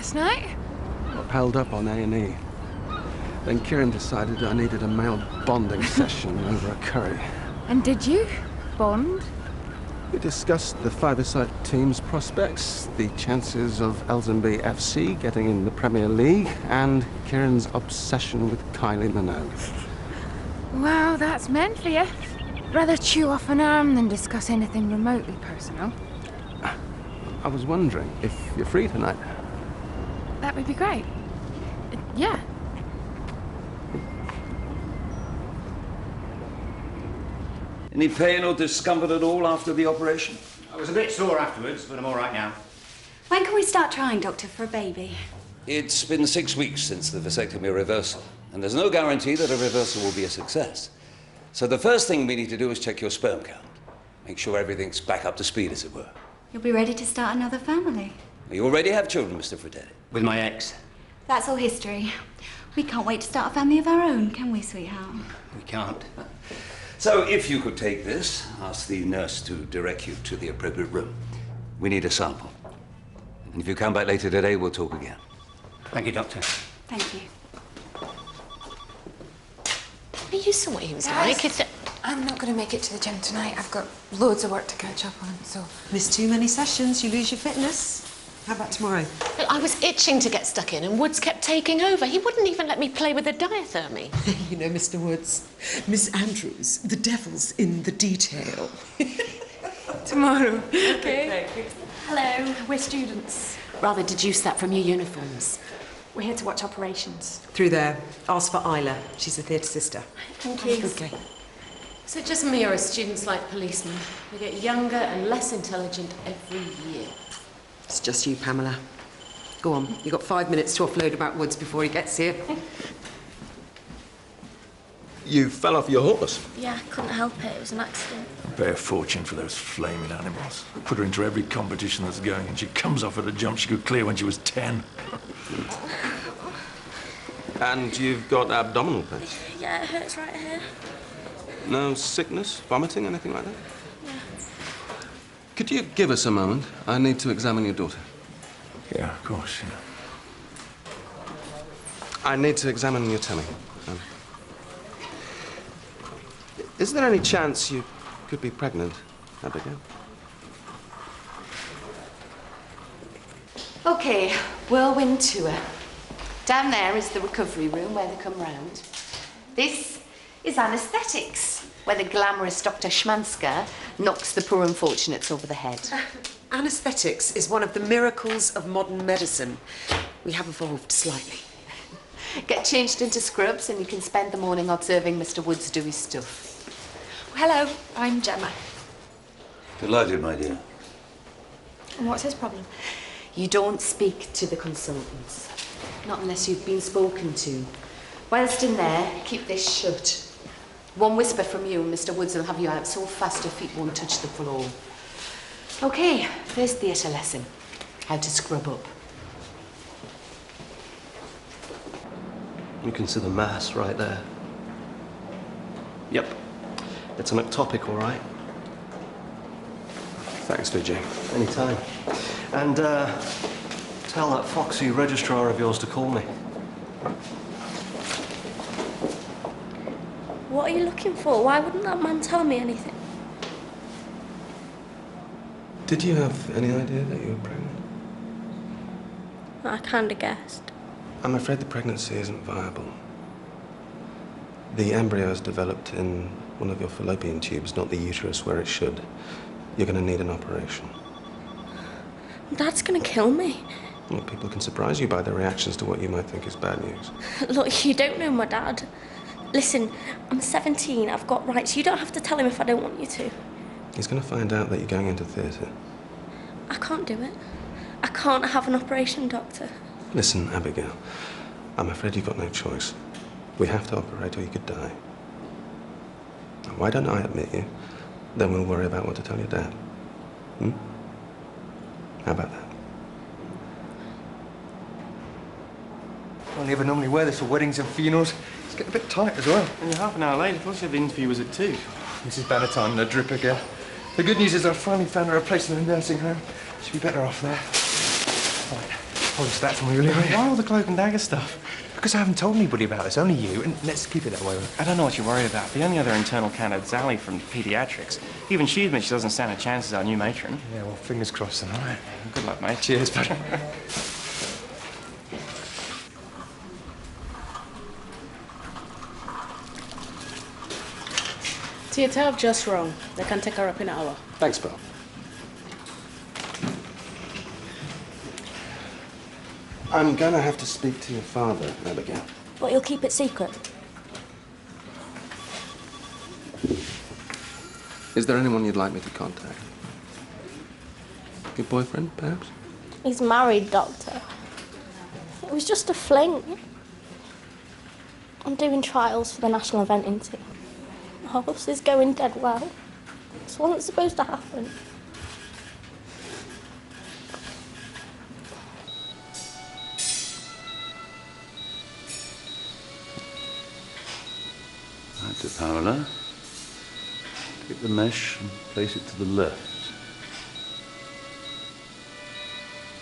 last night? Got held up on A&E. Then Kieran decided I needed a male bonding session over a curry. And did you? Bond? We discussed the five-a-side team's prospects, the chances of Elsenby FC getting in the Premier League, and Kieran's obsession with Kylie Minogue. Wow, that's meant for you. Rather chew off an arm than discuss anything remotely personal. I was wondering if you're free tonight. That would be great. Yeah. Any pain or discomfort at all after the operation? I was a bit sore afterwards, but I'm all right now. When can we start trying, Doctor, for a baby? It's been 6 weeks since the vasectomy reversal, and there's no guarantee that a reversal will be a success. So the first thing we need to do is check your sperm count. Make sure everything's back up to speed, as it were. You'll be ready to start another family. You already have children, Mr. Frattini. With my ex. That's all history. We can't wait to start a family of our own, can we, sweetheart? We can't. So if you could take this, ask the nurse to direct you to the appropriate room. We need a sample. And if you come back later today, we'll talk again. Thank you, Doctor. Thank you. You saw what he was like. I'm not going to make it to the gym tonight. I've got loads of work to catch up on, so... Miss too many sessions, you lose your fitness. How about tomorrow? I was itching to get stuck in and Woods kept taking over. He wouldn't even let me play with the diathermy. You know, Mr. Woods, Miss Andrews, the devil's in the detail. Tomorrow. Okay. Hello, we're students. Rather deduce that from your uniforms. We're here to watch operations. Through there, ask for Isla. She's a theatre sister. Thank you. Okay. Is it just me or are students like policemen? They get younger and less intelligent every year. It's just you, Pamela. Go on, you've got 5 minutes to offload about Woods before he gets here. You fell off your horse. Yeah, couldn't help it. It was an accident. Pay a fortune for those flaming animals. Put her into every competition that's going, and she comes off at a jump she could clear when she was 10. And you've got abdominal pain? Yeah, it hurts right here. No sickness, vomiting, anything like that? Yeah. Could you give us a moment? I need to examine your daughter. Yeah, of course, yeah. I need to examine your tummy. Is there any chance you could be pregnant, Abigail? OK, whirlwind tour. Down there is the recovery room where they come round. This is anaesthetics, where the glamorous Dr. Schmanska knocks the poor unfortunates over the head. Anaesthetics is one of the miracles of modern medicine. We have evolved slightly. Get changed into scrubs and you can spend the morning observing Mr. Woods do his stuff. Hello, I'm Gemma. Delighted, my dear. And what's his problem? You don't speak to the consultants. Not unless you've been spoken to. Whilst in there, keep this shut. One whisper from you and Mr. Woods will have you out so fast your feet won't touch the floor. OK, first theatre lesson. How to scrub up. You can see the mass right there. Yep. It's an ectopic, all right? Thanks, Vijay. Anytime. And, tell that foxy registrar of yours to call me. What are you looking for? Why wouldn't that man tell me anything? Did you have any idea that you were pregnant? I kind of guessed. I'm afraid the pregnancy isn't viable. The embryo is developed in one of your fallopian tubes, not the uterus where it should. You're going to need an operation. Dad's going to kill me. Well, people can surprise you by their reactions to what you might think is bad news. Look, you don't know my dad. Listen, I'm 17, I've got rights. You don't have to tell him if I don't want you to. He's going to find out that you're going into theatre. I can't do it. I can't have an operation, Doctor. Listen, Abigail, I'm afraid you've got no choice. We have to operate or you could die. Now, why don't I admit you? Then we'll worry about what to tell your dad. Hmm? How about that? I never normally wear this for weddings and funerals. It's getting a bit tight as well. And you're half an hour late. I thought the interview was at 2. Mrs. Bannatyne and her drip again. The good news is I finally found her a place in a nursing home. She'll be better off there. Right. Apologies for that from me, really. Why all the cloak and dagger stuff? Because I haven't told anybody about this, only you, and let's keep it that way. I don't know what you're worried about. The only other internal candidate's Ali from paediatrics. Even she admits she doesn't stand a chance as our new matron. Yeah, well, fingers crossed then, all right. Good luck, mate. Cheers, bud. Theatre have just rung. They can take her up in an hour. Thanks, Bill. I'm gonna have to speak to your father, Abigail. But you'll keep it secret. Is there anyone you'd like me to contact? Your boyfriend, perhaps? He's married, Doctor. It was just a fling. I'm doing trials for the national eventing team. My horse is going dead well. This wasn't supposed to happen. That's it, Pamela. Take the mesh and place it to the left.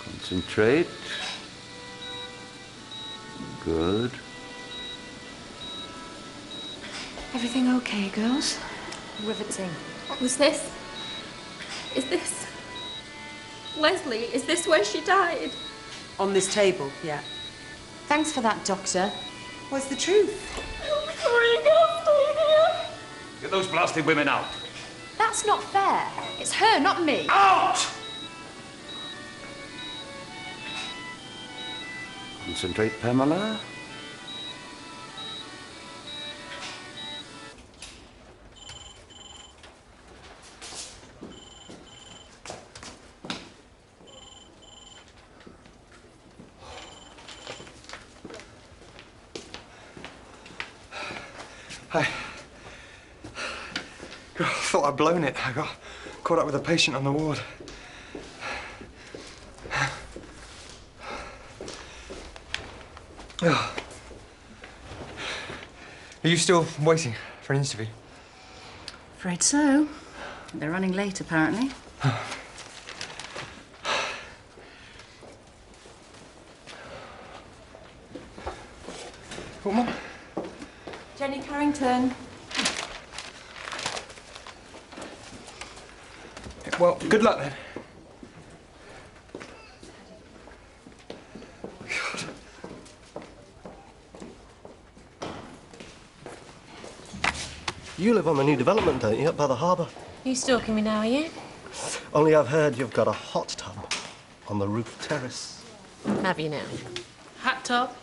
Concentrate. Good. Everything okay, girls? Riveting. Was this? Is this? Leslie, is this where she died? On this table, yeah. Thanks for that, Doctor. What's the truth? Get those blasted women out. That's not fair. It's her, not me. Out! Concentrate, Pamela. Hi. God, I thought I'd blown it. I got caught up with a patient on the ward. Oh. Are you still waiting for an interview? Afraid so. They're running late, apparently. What, Mum? Jenny Carrington. Well, good luck then. You live on the new development, don't you, up by the harbour? You stalking me now, are you? Only I've heard you've got a hot tub on the roof terrace. Have you now? Hot tub?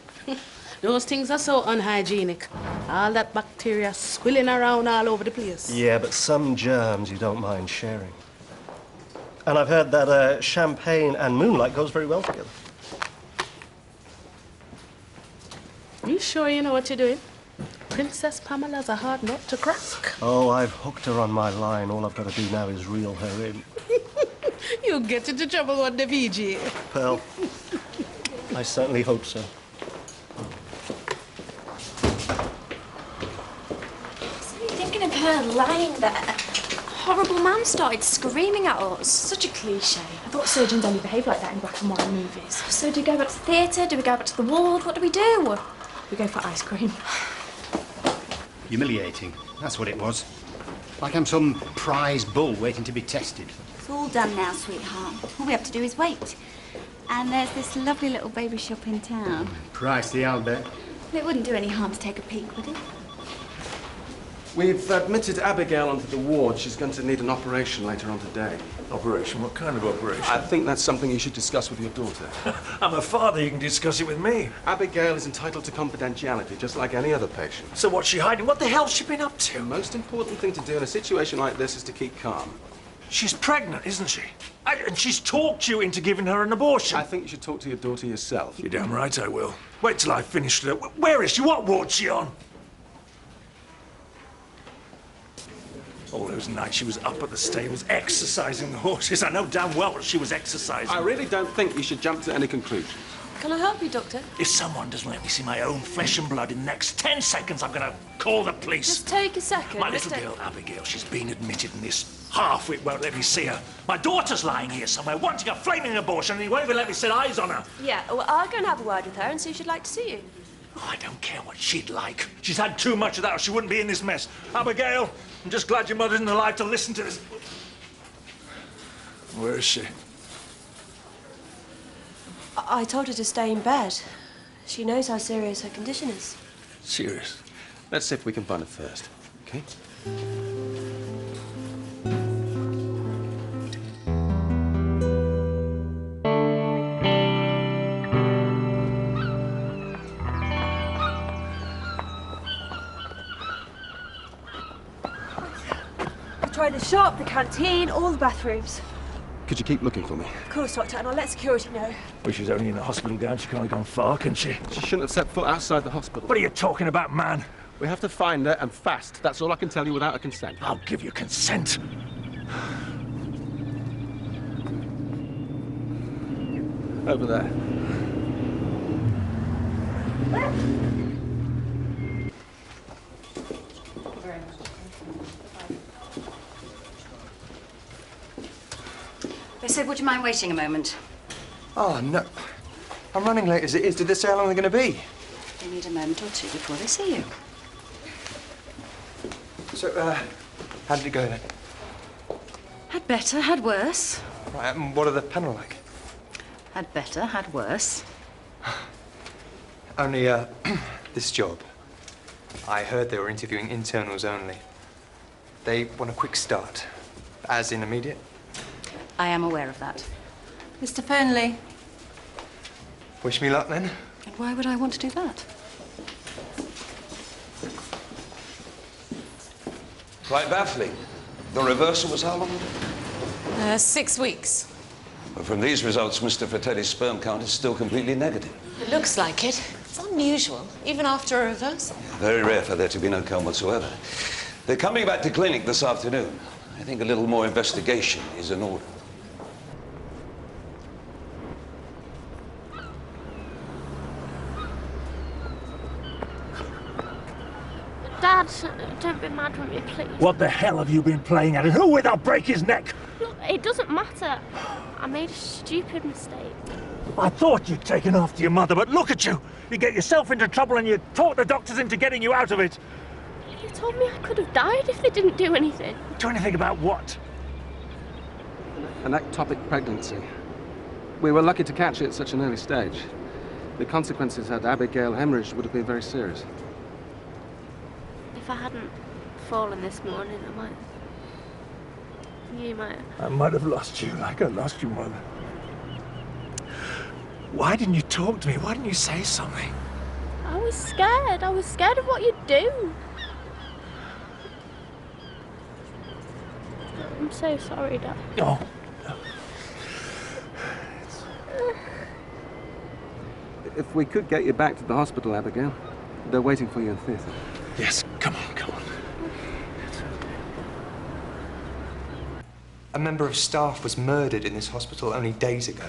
Those things are so unhygienic. All that bacteria swilling around all over the place. Yeah, but some germs you don't mind sharing. And I've heard that champagne and moonlight goes very well together. You sure you know what you're doing? Princess Pamela's a hard nut to crack. Oh, I've hooked her on my line. All I've got to do now is reel her in. You'll get into trouble with the VG. Pearl, I certainly hope so. So you're thinking of her lying there? A horrible man started screaming at us. Such a cliche. I thought surgeons only behave like that in black and white movies. So do we go back to the theatre? Do we go back to the ward? What do? We go for ice cream. Humiliating. That's what it was. Like I'm some prize bull waiting to be tested. It's all done now, sweetheart. All we have to do is wait. And there's this lovely little baby shop in town. Pricey, I'll bet. Well, it wouldn't do any harm to take a peek, would it? We've admitted Abigail onto the ward. She's going to need an operation later on today. Operation? What kind of operation? I think that's something you should discuss with your daughter. I'm a father, you can discuss it with me. Abigail is entitled to confidentiality, just like any other patient. So what's she hiding? What the hell's she been up to? The most important thing to do in a situation like this is to keep calm. She's pregnant, isn't she? And she's talked you into giving her an abortion. I think you should talk to your daughter yourself. You're damn right I will. Wait till I've finished her. Where is she? What ward's she on? All those nights she was up at the stables exercising the horses. I know damn well what she was exercising. I really don't think you should jump to any conclusions. Can I help you, Doctor? If someone doesn't let me see my own flesh and blood in the next 10 seconds, I'm gonna Call the police. Just take a second. My little girl, Abigail, she's been admitted in this half-wit won't let me see her. My daughter's lying here somewhere, wanting a flaming abortion, and he won't even let me set eyes on her. Yeah, well, I'll go and have a word with her and see if she'd like to see you. Oh, I don't care what she'd like. She's had too much of that or she wouldn't be in this mess. Abigail, I'm just glad your mother isn't alive to listen to this. Where is she? I told her to stay in bed. She knows how serious her condition is. Serious? Let's see if we can find her first, okay? I tried the shop, the canteen, all the bathrooms. Could you keep looking for me? Of course, Doctor, and I'll let security know. Well, she's only in the hospital gown. She can't have gone far, can she? She shouldn't have set foot outside the hospital. What are you talking about, man? We have to find her, and fast. That's all I can tell you without her consent. I'll give you consent. Over there. They said, would you mind waiting a moment? Oh, no. I'm running late as it is. Did they say how long they're going to be? They need a moment or two before they see you. So, how did it go then? Had better, had worse. Right, and what are the panel like? Had better, had worse. Only, this job. I heard they were interviewing internals only. They want a quick start, as in immediate. I am aware of that. Mr. Fernley. Wish me luck, then. And why would I want to do that? Quite baffling. The reversal was how long? 6 weeks. But from these results, Mr. Fratelli's sperm count is still completely negative. It looks like it. It's unusual, even after a reversal. Very rare for there to be no count whatsoever. They're coming back to clinic this afternoon. I think a little more investigation is in order. Dad, don't be mad with me, please. What the hell have you been playing at? And who with? I'll break his neck. Look, it doesn't matter. I made a stupid mistake. I thought you'd taken after your mother, but look at you. You get yourself into trouble and you talk the doctors into getting you out of it. You told me I could have died if they didn't do anything. Do anything about what? An ectopic pregnancy. We were lucky to catch it at such an early stage. The consequences had Abigail hemorrhage would have been very serious. If I hadn't fallen this morning, you might have. I might have lost you like I lost your mother. Why didn't you talk to me? Why didn't you say something? I was scared. I was scared of what you'd do. I'm so sorry, Dad. Oh. If we could get you back to the hospital, Abigail. They're waiting for you in the theatre. Yes, come on, come on. A member of staff was murdered in this hospital only days ago.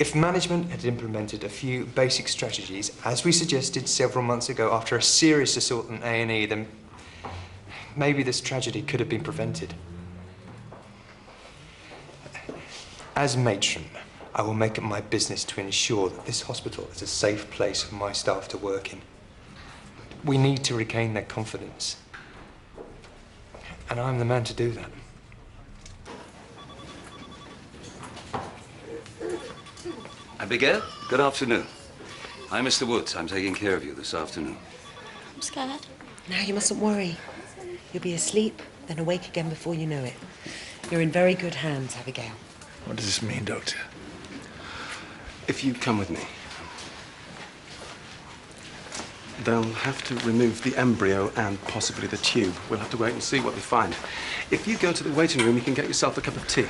If management had implemented a few basic strategies, as we suggested several months ago after a serious assault on A&E, then maybe this tragedy could have been prevented. As matron, I will make it my business to ensure that this hospital is a safe place for my staff to work in. We need to regain their confidence. And I'm the man to do that. Abigail, good afternoon. I'm Mr. Woods. I'm taking care of you this afternoon. I'm scared. Now you mustn't worry. You'll be asleep, then awake again before you know it. You're in very good hands, Abigail. What does this mean, Doctor? If you come with me, they'll have to remove the embryo and possibly the tube. We'll have to wait and see what they find. If you go to the waiting room, you can get yourself a cup of tea.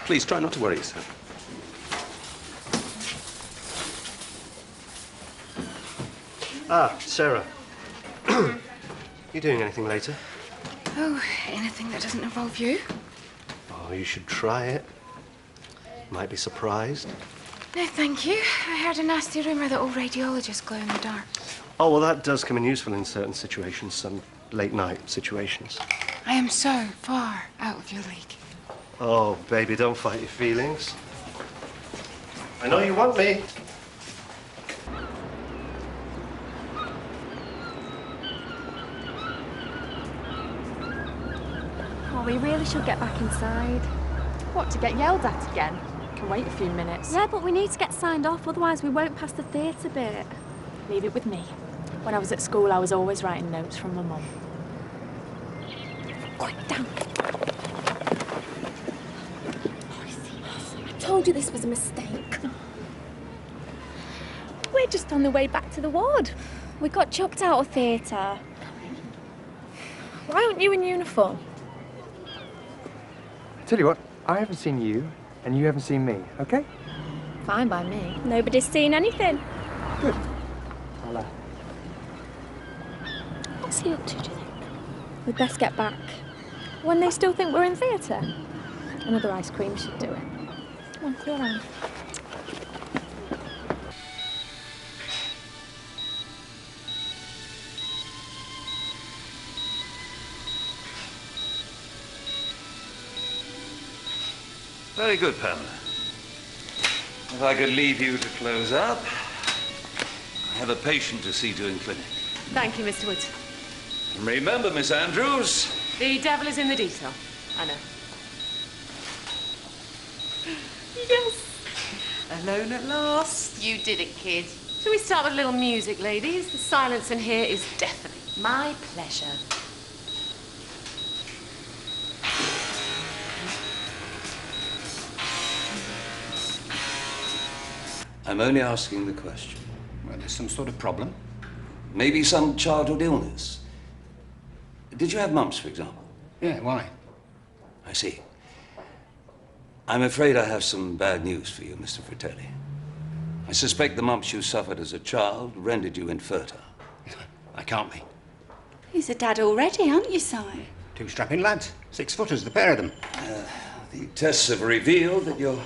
Please try not to worry yourself. Ah, Sarah. You doing anything later? Oh, anything that doesn't involve you. Oh, you should try it. Might be surprised. No, thank you. I heard a nasty rumour that all radiologists glow in the dark. Oh, well, that does come in useful in certain situations, some late-night situations. I am so far out of your league. Oh, baby, don't fight your feelings. I know you want me. Oh, we really should get back inside. What, to get yelled at again? Can wait a few minutes. Yeah, but we need to get signed off, otherwise we won't pass the theatre bit. Leave it with me. When I was at school, I was always writing notes from my mum. Quick, down. I told you this was a mistake. We're just on the way back to the ward. We got chucked out of theatre. Why aren't you in uniform? Tell you what, I haven't seen you, and you haven't seen me, okay? Fine by me. Nobody's seen anything. Good. What's he up to, do you think? We'd best get back. When they still think we're in theatre? Another ice cream should do it. Come on, clear around. Very good, Pamela. If I could leave you to close up. I have a patient to see to in clinic. Thank you, Mr. Woods. And remember, Miss Andrews. The devil is in the detail. I know. Yes! Alone at last. You did it, kid. Shall we start with a little music, ladies? The silence in here is deafening. My pleasure. I'm only asking the question. Well, there's some sort of problem. Maybe some childhood illness. Did you have mumps, for example? Yeah, why? I see. I'm afraid I have some bad news for you, Mr. Fratelli. I suspect the mumps you suffered as a child rendered you infertile. I can't be. He's a dad already, aren't you, Si? Two strapping lads. 6-footers, the pair of them. The tests have revealed that your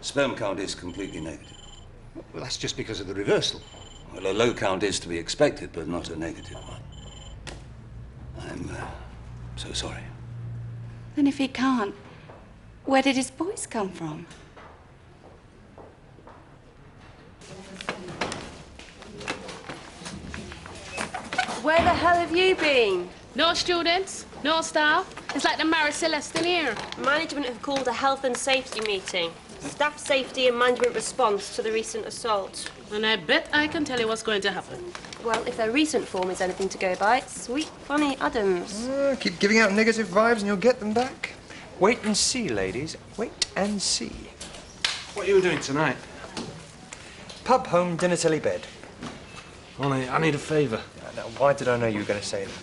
sperm count is completely negative. Well, that's just because of the reversal. Well, a low count is to be expected, but not a negative one. I'm so sorry. Then if he can't, where did his boys come from? Where the hell have you been? No students, no staff. It's like the Mary Celeste in here. Management have called a health and safety meeting. Staff safety and management response to the recent assault. And I bet I can tell you what's going to happen. Well, if their recent form is anything to go by, it's sweet Bonnie Adams. Keep giving out negative vibes and you'll get them back. Wait and see, ladies. Wait and see. What are you doing tonight? Pub, home, dinner, telly, bed. Only, I need a favour. Now, why did I know you were going to say that?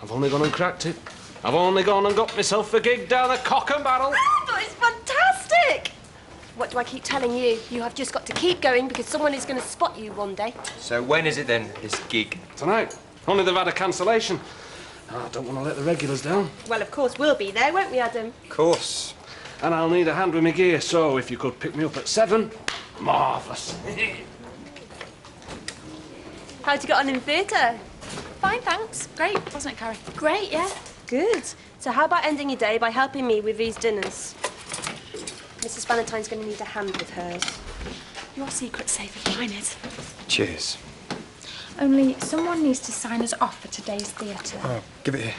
I've only gone and cracked it. I've only gone and got myself a gig down at Cock and Barrel. That is fantastic! What do I keep telling you? You have just got to keep going because someone is going to spot you one day. So when is it then, this gig? Tonight. Only they've had a cancellation. I don't want to let the regulars down. Well, of course, we'll be there, won't we, Adam? Of course. And I'll need a hand with my gear, so if you could pick me up at 7, marvellous. How'd you get on in theatre? Fine, thanks. Great, wasn't it, Carrie? Great, yeah. Good. So how about ending your day by helping me with these dinners? Mrs. Valentine's going to need a hand with hers. Your secret's safer than mine is. Cheers. Only someone needs to sign us off for today's theatre. Oh, give it here.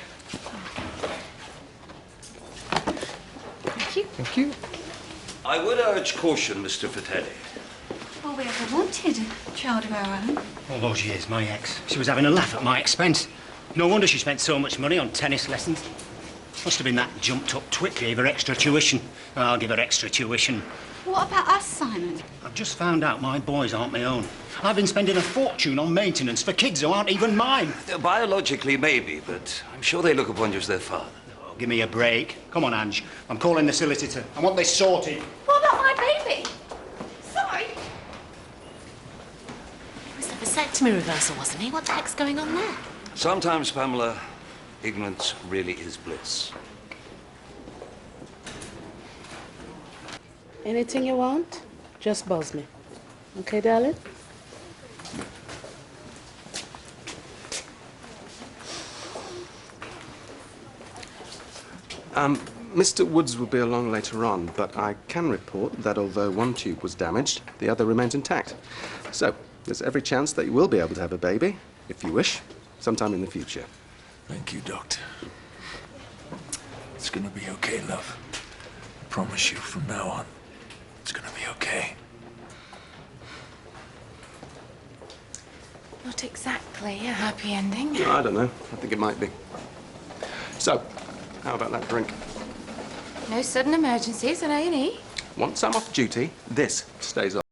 Thank you. Thank you. I would urge caution, Mr. Fratelli. All we ever wanted, a child of our own. All those years, my ex. She was having a laugh at my expense. No wonder she spent so much money on tennis lessons. Must have been that jumped-up twit gave her extra tuition. I'll give her extra tuition. What about us, Simon? I've just found out my boys aren't my own. I've been spending a fortune on maintenance for kids who aren't even mine. Biologically, maybe, but I'm sure they look upon you as their father. Oh, give me a break. Come on, Ange. I'm calling the solicitor. I want this sorted. What about my baby? Sorry. It was the vasectomy reversal, wasn't he? What the heck's going on there? Sometimes, Pamela, ignorance really is bliss. Anything you want, just buzz me. Okay, darling? Mr. Woods will be along later on, but I can report that although one tube was damaged, the other remains intact. So, there's every chance that you will be able to have a baby, if you wish, sometime in the future. Thank you, Doctor. It's gonna be okay, love. I promise you, from now on, it's gonna be okay. Not exactly a happy ending. I don't know. I think it might be. So, how about that drink? No sudden emergencies in A&E. Once I'm off duty, this stays off.